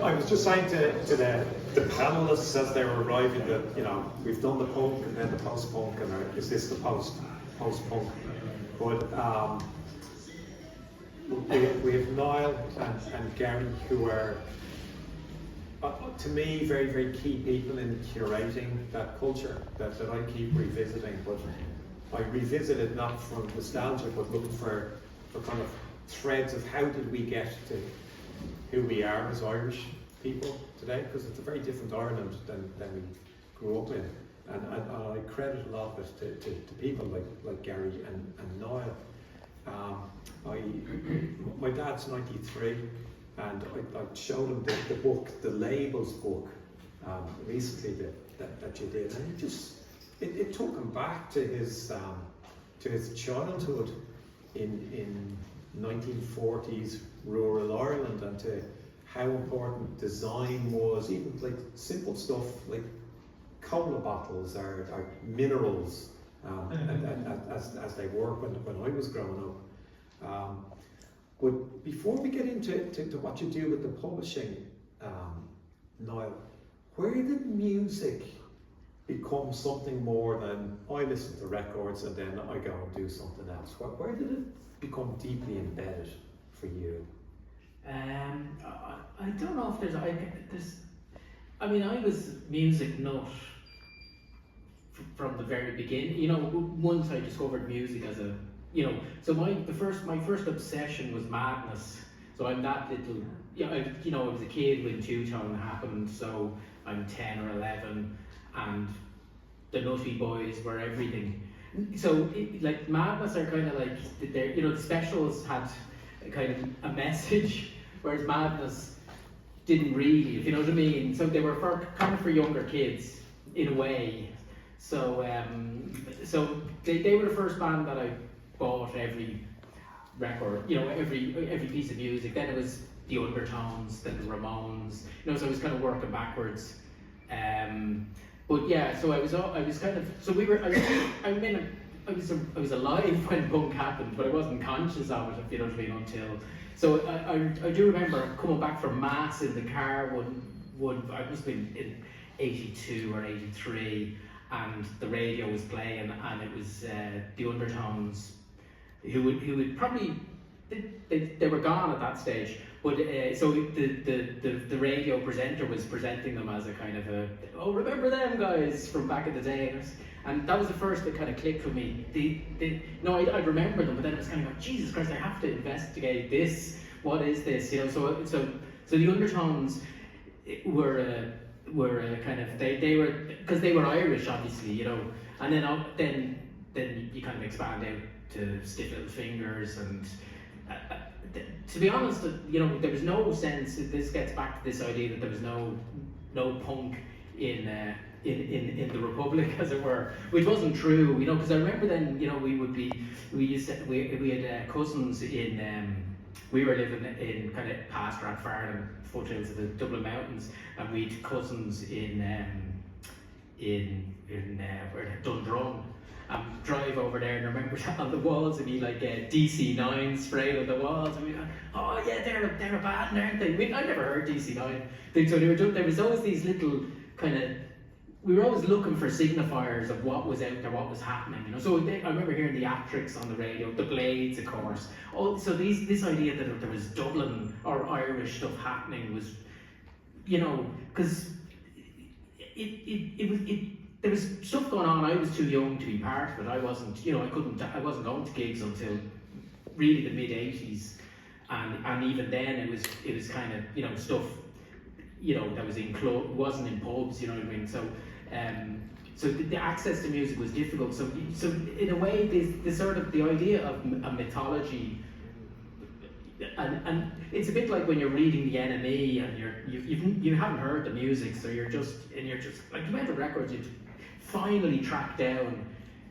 I was just saying to the panelists as they were arriving that, you know, we've done the punk and then the post-punk, and is this the post-punk? But we have Niall and Gary, who are, to me, very, very key people in curating that culture that I keep revisiting. But I revisit it not from nostalgia, but looking for kind of threads of how did we get to who we are as Irish people today, because it's a very different Ireland than we grew up in. And I credit a lot of it to people like Gary and Niall. My dad's 93, and I showed him the book, the Labels book, recently that you did, and it took him back to his childhood in 1940s rural Ireland, and to how important design was, even like simple stuff like cola bottles or minerals, as they were when I was growing up. But before we get into what you do with the publishing, Niall, where did music become something more than I listen to records and then I go and do something else? Where did it become deeply embedded for you? I don't know if there's. I mean, I was music nut from the very beginning. You know, once I discovered music as a, you know, so my first obsession was Madness. So I'm that little. Yeah, I was a kid when Two-Tone happened. So I'm 10 or 11, and the Nutty Boys were everything. So like Madness are kind of like, you know, the specials had a kind of a message, whereas Madness didn't really, if you know what I mean. So they were kind of for younger kids in a way. So so they were the first band that I bought every record, you know, every piece of music. Then it was the Undertones, then the Ramones, you know. So I was kind of working backwards. But yeah, so I was kind of, so we were, I was alive when punk happened, but I wasn't conscious of it, if you know what I mean, until, so I do remember coming back from Mass in the car one I must have been in 82 or 83, and the radio was playing, and it was the Undertones, who would probably, they were gone at that stage. But so the radio presenter was presenting them as a kind of a, oh, remember them guys from back in the day, and that was the first that kind of clicked with me. I'd remember them, but then it was kind of like, Jesus Christ, I have to investigate this. What is this? You know, so the Undertones were kind of, they were, because they were Irish, obviously, you know, and then you kind of expand out to Stiff Little Fingers and. To be honest, you know, there was no sense. This gets back to this idea that there was no punk in the Republic, as it were, which wasn't true. You know, because I remember then, you know, we had cousins in. We were living in kind of past Rathfarnham, foothills of the Dublin Mountains, and we had cousins in Dundrum. Drive over there, and I remember on the walls it'd be like DC9 sprayed on the walls, and we'd go, oh yeah, they're a band, aren't they? I never heard DC9. So there was always these little kind of, we were always looking for signifiers of what was out there, what was happening, you know. So I remember hearing the Aptrix on the radio, the Blades, of course. So this idea that there was Dublin or Irish stuff happening was, you know, because there was stuff going on. I was too young to be part of it. I wasn't, you know, I wasn't going to gigs until really the mid '80s, and even then it was kind of, you know, stuff, you know, that was wasn't in pubs, you know what I mean. So so the access to music was difficult. So in a way, this sort of the idea of a mythology. And it's a bit like when you're reading the NME and you haven't heard the music, so you're just like, you went to records you'd finally track down,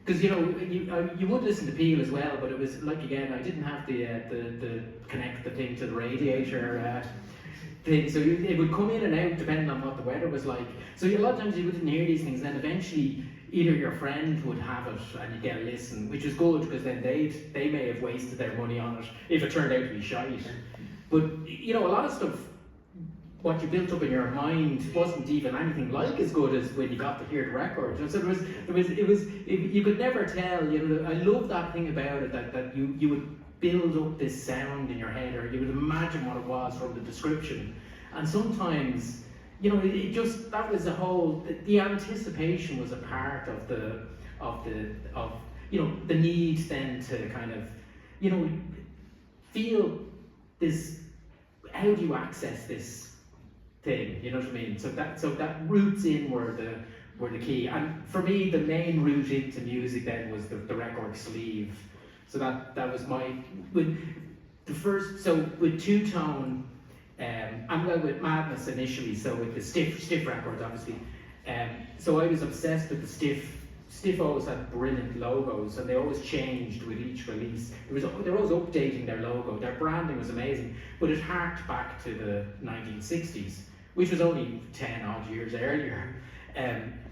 because you know you would listen to Peel as well, but it was like, again, I didn't have the connect the thing to the radiator thing, so it would come in and out depending on what the weather was like. So a lot of times you wouldn't hear these things, and then eventually either your friend would have it and you get a listen, which is good, because then they may have wasted their money on it if it turned out to be shite. But you know, a lot of stuff what you built up in your mind wasn't even anything like as good as when you got to hear the record. So you could never tell. You know, I love that thing about it, that you would build up this sound in your head, or you would imagine what it was from the description. And sometimes, you know, that was the whole, the anticipation was a part of you know, the need then to kind of, you know, feel this, how do you access this thing, you know what I mean? So that roots in were the key. And for me, the main route into music then was the record sleeve. So that was my, with two-tone, and well, with Madness initially, so with the stiff records obviously. So I was obsessed with the stiff. Stiff always had brilliant logos, and they always changed with each release. They were always updating their logo. Their branding was amazing, but it harked back to the 1960s, which was only 10 odd years earlier.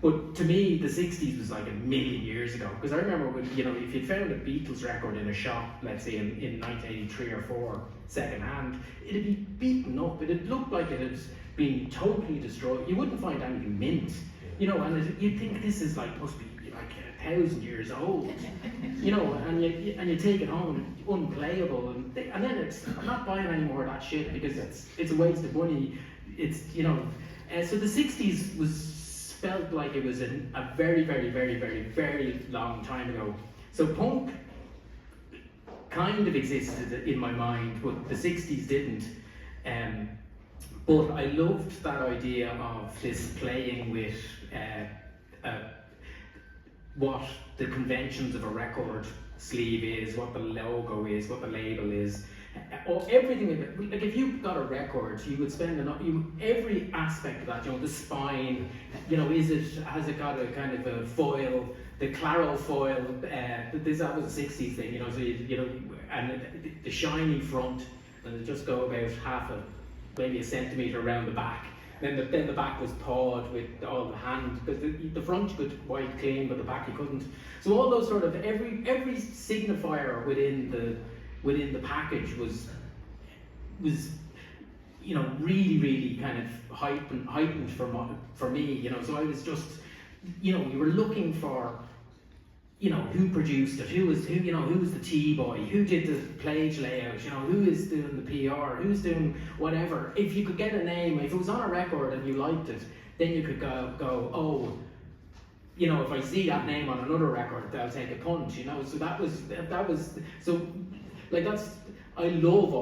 But to me, the 60s was like a million years ago, because I remember when, you know, if you'd found a Beatles record in a shop, let's say in 1983 or 4, second hand, it'd be beaten up. It'd look like it had been totally destroyed. You wouldn't find anything mint, you know, and you'd think this is like, must be like 1,000 years old, you know, and you take it home, unplayable, and then I'm not buying any more of that shit, because it's a waste of money. It's, you know, so the 60s felt like it was a very, very, very, very, very long time ago. So punk kind of existed in my mind, but the 60s didn't. But I loved that idea of this playing with what the conventions of a record sleeve is, what the logo is, what the label is, everything of it. Like if you got a record, you would spend every aspect of that. You know, the spine. You know, has it got a kind of a foil, the claro foil? That was a 60s thing. You know, so you know, and the shiny front, and it just go about maybe a centimetre around the back. Then the back was pawed with all the hand, because the front you could wipe clean, but the back you couldn't. So all those sort of every signifier within the package was you know, really, really kind of heightened for me, you know. So I was just, you know, you were looking for, you know, who produced it, who was the T-boy, who did the page layout, you know, who is doing the PR, who's doing whatever. If you could get a name, if it was on a record and you liked it, then you could go, oh, you know, if I see that name on another record, I'll take a punt, you know. So that was so, like, I love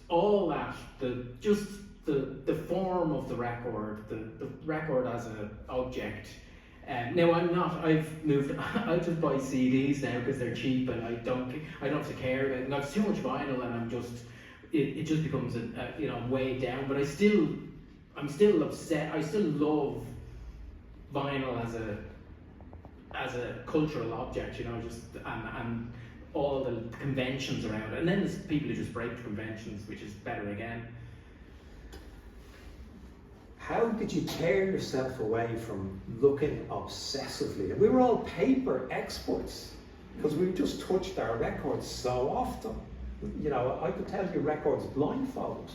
all that, the form of the record, the record as an object. Now I've moved, I just buy CDs now because they're cheap, and I don't have to care about it. And I've too much vinyl, and it just becomes you know, way down. But I'm still upset. I still love vinyl as a cultural object, you know, just and all the conventions around it. And then there's people who just break the conventions, which is better again. How did you tear yourself away from looking obsessively? And we were all paper experts, because we just touched our records so often. You know, I could tell you records blindfold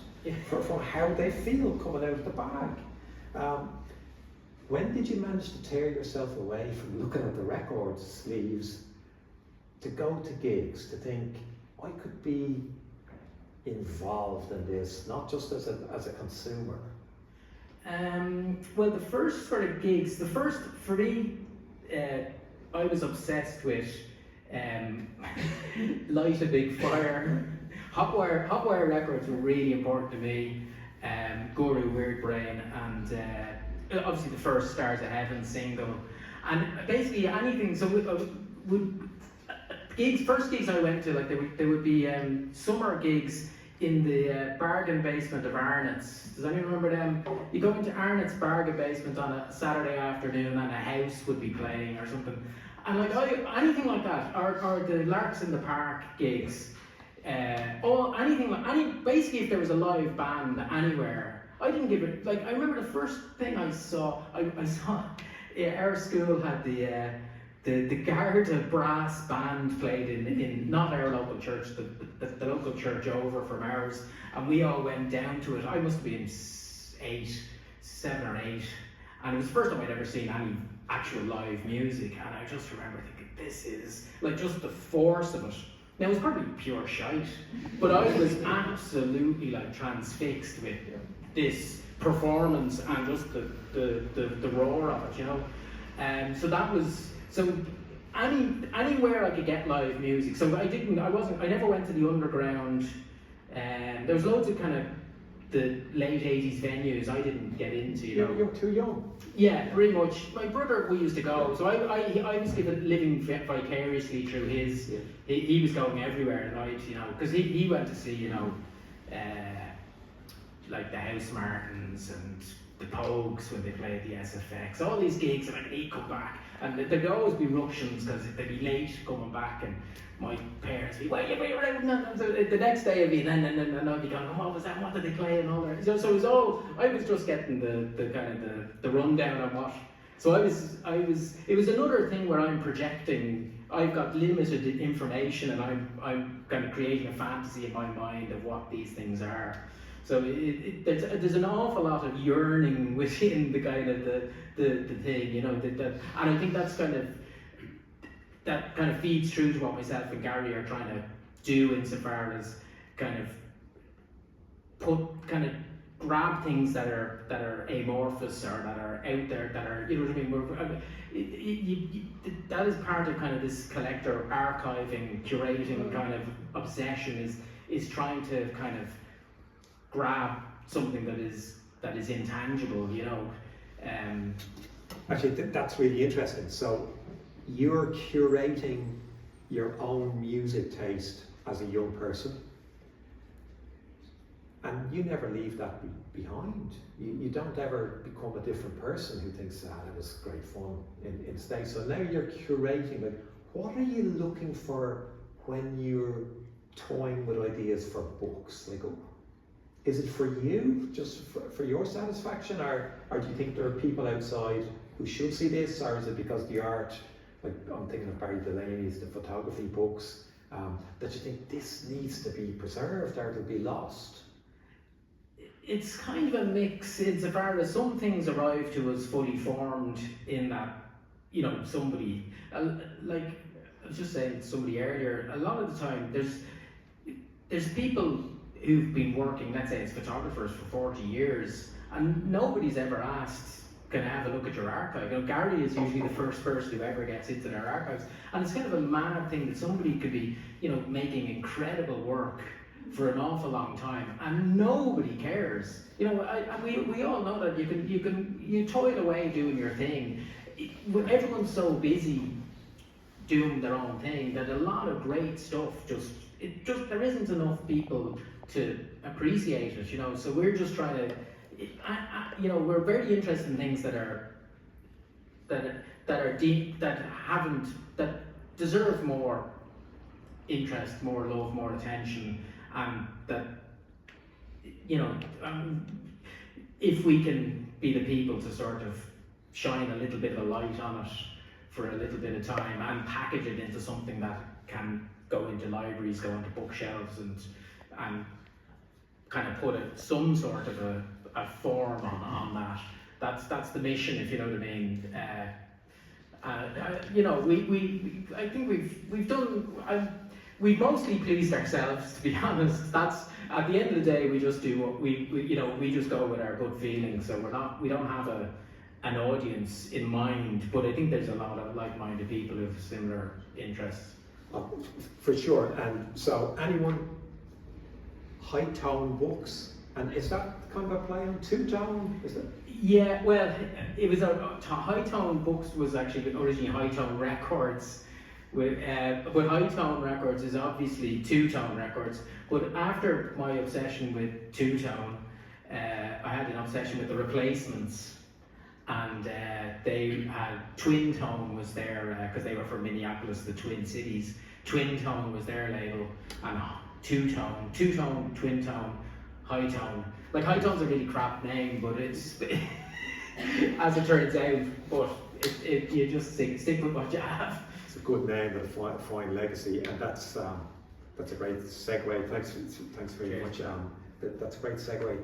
for how they feel coming out of the bag. When did you manage to tear yourself away from looking at the record sleeves to go to gigs, to think, I could be involved in this, not just as a consumer? Well, the first sort of gigs, for me, I was obsessed with Light a Big Fire. Hot wire records were really important to me. Guru, Weird Brain, and obviously the first Stars of Heaven single. And basically anything, so first gigs I went to, like there would be summer gigs in the bargain basement of Arnott's. Does anyone remember them? You go into Arnott's bargain basement on a Saturday afternoon, and a house would be playing or something. And like anything like that, or the Larks in the Park gigs, basically if there was a live band anywhere, I didn't give it. Like I remember the first thing I saw, our school had the Garda brass band played in not our local church, the local church over from ours, and we all went down to it. I must have been 7 or 8, and it was the first time I'd ever seen any actual live music, and I just remember thinking, this is, like, just the force of it. Now, it was probably pure shite, but I was absolutely, like, transfixed with this performance and just the roar of it, you know. So that was, so anywhere I could get live music. So I never went to the underground. There was loads of kind of the late 80s venues I didn't get into, you know. You're too young. Yeah, pretty much. My brother, we used to go, so I was living vicariously through his, he was going everywhere, and I'd, you know, because he went to see, you know, like the House Martins and the Pogues when they played the SFX, all these gigs, and like, he'd come back, and there'd always be ructions because they'd be late coming back, and my parents would be, well, you be around, no. So the next day I'd be, and I'd be going, oh, what was that, what did they play, and all that. So it was all, I was just getting the kind of the rundown on what, so it was another thing where I'm projecting, I've got limited information, and I'm kind of creating a fantasy in my mind of what these things are. So there's an awful lot of yearning within the kind of the thing, you know, and I think that kind of feeds through to what myself and Gary are trying to do insofar as kind of grab things that are amorphous or that are out there, that are, you know what I mean. That is part of kind of this collector archiving, curating kind of obsession, is trying to kind of grab something that is intangible, you know. Actually, that's really interesting. So you're curating your own music taste as a young person, and you never leave that behind. You don't ever become a different person who thinks, that was great fun in States. So now you're curating, like, what are you looking for when you're toying with ideas for books? Like, is it for you, just for your satisfaction, or do you think there are people outside who should see this, or is it because the art, like I'm thinking of Barry Delaney's, the photography books, that you think this needs to be preserved or it'll be lost? It's kind of a mix insofar as some things arrive to us fully formed in that, you know, somebody, like I was just saying to somebody earlier, a lot of the time there's people who've been working, let's say it's photographers for 40 years, and nobody's ever asked, can I have a look at your archive? You know, Gary is usually the first person who ever gets into their archives, and it's kind of a mad thing that somebody could be, you know, making incredible work for an awful long time, and nobody cares. You know, we all know that you toil away doing your thing. Everyone's so busy doing their own thing that a lot of great stuff there isn't enough people to appreciate it, you know. So we're just trying to, you know, we're very interested in things that are deep, that deserve more interest, more love, more attention, and that, you know, if we can be the people to sort of shine a little bit of a light on it for a little bit of time and package it into something that can go into libraries, go into bookshelves, and kind of put some sort of a form on that. That's the mission, if you know what I mean. You know, I think we've mostly pleased ourselves, to be honest. That's, at the end of the day, we just do what we just go with our good feelings. So we don't have an audience in mind, but I think there's a lot of like-minded people who have similar interests. For sure. And so anyone, high tone books, and is that kind of a play on two tone? Is it? Yeah, well, it was high tone books was actually originally high tone records. But high tone records is obviously two tone records. But after my obsession with two tone, I had an obsession with the Replacements, and they had Twin Tone was their, because they were from Minneapolis, the Twin Cities. Twin Tone was their label, and two tone, twin tone, high tone. Like, high tone's a really crap name, but it's as it turns out. But you just stick with what you have. It's a good name with a fine legacy, and that's a great segue. Thanks very much. That's a great segue.